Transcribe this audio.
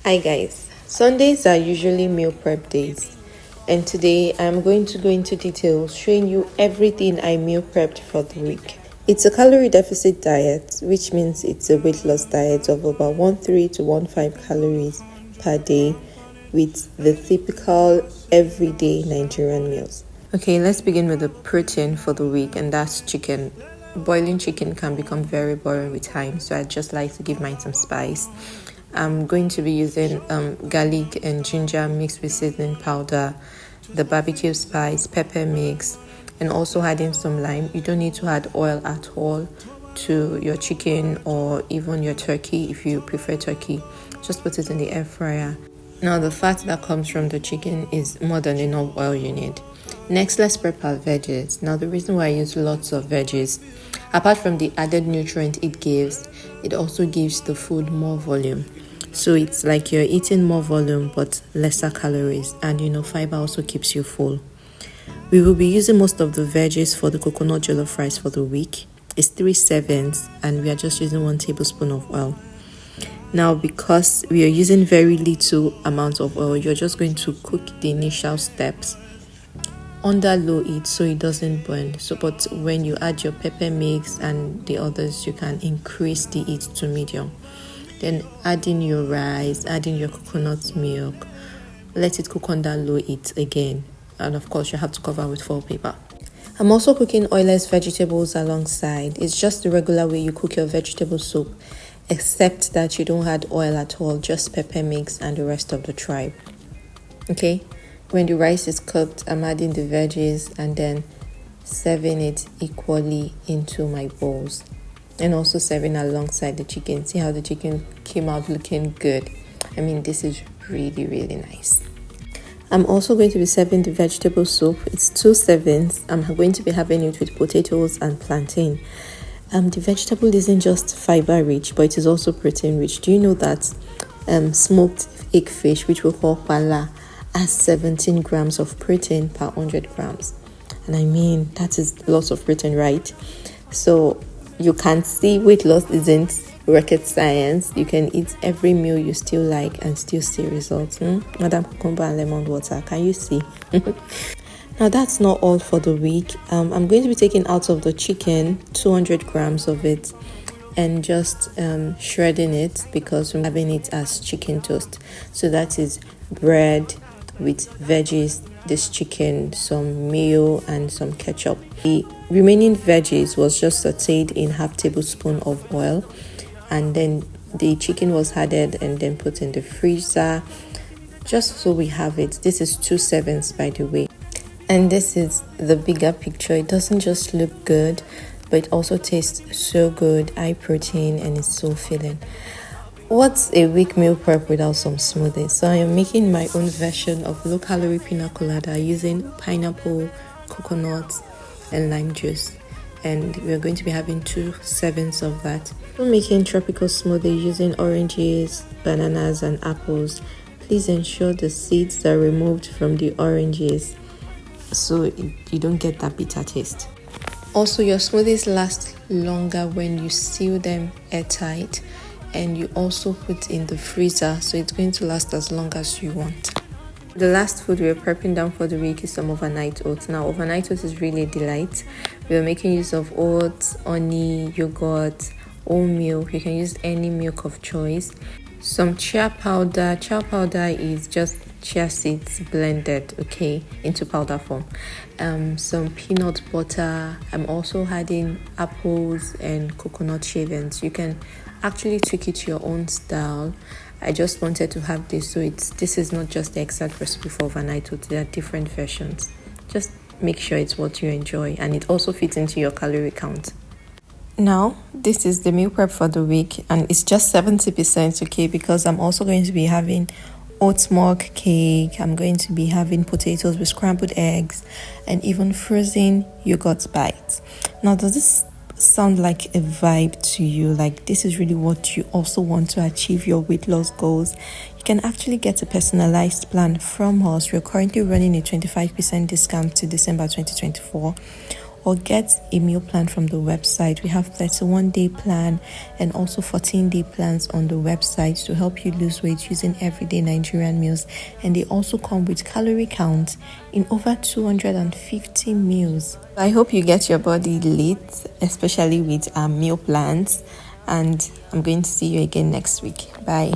Hi guys, Sundays are usually meal prep days, and today I'm going to go into details showing you everything I meal prepped for the week. It's a calorie deficit diet, which means it's a weight loss diet of about 13 to 15 calories per day with the typical everyday Nigerian meals. Okay, let's begin with the protein for the week, and that's chicken. Boiling chicken can become very boring with time, so I just like to give mine some spice. I'm going to be using garlic and ginger mixed with seasoning powder, the barbecue spice, pepper mix, and also adding some lime. You don't need to add oil at all to your chicken or even your turkey if you prefer turkey. Just put it in the air fryer. Now the fat that comes from the chicken is more than enough oil you need. Next, let's prep our veggies. Now the reason why I use lots of veggies, apart from the added nutrient it gives, it also gives the food more volume. So it's like you're eating more volume but lesser calories, and fiber also keeps you full. We will be using most of the veggies for the coconut jollof rice for the week. It's 3 servings and we are just using 1 tablespoon of oil. Now, because we are using very little amount of oil, you're just going to cook the initial steps under low heat so it doesn't burn. But when you add your pepper mix and the others, you can increase the heat to medium. Then add in your rice, add in your coconut milk, let it cook under low heat again, and of course you have to cover with foil paper. I'm also cooking oilless vegetables alongside. It's just the regular way you cook your vegetable soup, except that you don't add oil at all, just pepper mix and the rest of the tribe. Okay, when the rice is cooked, I'm adding the veggies and then serving it equally into my bowls, and also serving alongside the chicken. See how the chicken came out looking good. This is really nice. I'm also going to be serving the vegetable soup. It's 2 servings. I'm going to be having it with potatoes and plantain. The vegetable isn't just fiber rich, but it is also protein rich. Do you know that smoked egg fish, which we call pala, has 17 grams of protein per 100 grams? And that is lots of protein, right? So you can see weight loss isn't rocket science. You can eat every meal you still like and still see results. Madam Cucumber and lemon water, can you see? Now that's not all for the week. I'm going to be taking out of the chicken 200 grams of it and just shredding it, because we're having it as chicken toast. So that is bread with veggies, this chicken, some mayo and some ketchup. The remaining veggies was just sauteed in half tablespoon of oil, and then the chicken was added and then put in the freezer, just so we have it. This is 2 servings, by the way, and this is the bigger picture. It doesn't just look good, but it also tastes so good, high protein, and it's so filling. What's a week meal prep without some smoothies? So I am making my own version of low calorie pina colada using pineapple, coconut and lime juice, and we're going to be having 2 servings of that. I'm making tropical smoothie using oranges, bananas and apples. Please ensure the seeds are removed from the oranges so you don't get that bitter taste. Also, your smoothies last longer when you seal them airtight, and you also put in the freezer, so it's going to last as long as you want. The last food we're prepping down for the week is some overnight oats. Now, overnight oats is really a delight. We're making use of oats, honey, yogurt, whole milk. You can use any milk of choice. Some chia powder. Chia powder is just chia seeds blended, into powder form. Some peanut butter. I'm also adding apples and coconut shavings. You can actually tweak it to your own style. I just wanted to have this, so this is not just the exact recipe for overnight oats. There are different versions. Just make sure it's what you enjoy and it also fits into your calorie count. Now, this is the meal prep for the week, and it's just 70%, because I'm also going to be having oat milk cake. I'm going to be having potatoes with scrambled eggs and even frozen yogurt bites. Now, does this sound like a vibe to you? Like, this is really what you also want to achieve your weight loss goals? You can actually get a personalized plan from us. We're currently running a 25% discount to December 2024. or get a meal plan from the website. We have 31-day plan and also 14-day plans on the website to help you lose weight using everyday Nigerian meals. And they also come with calorie count in over 250 meals. I hope you get your body lit, especially with meal plans. And I'm going to see you again next week. Bye.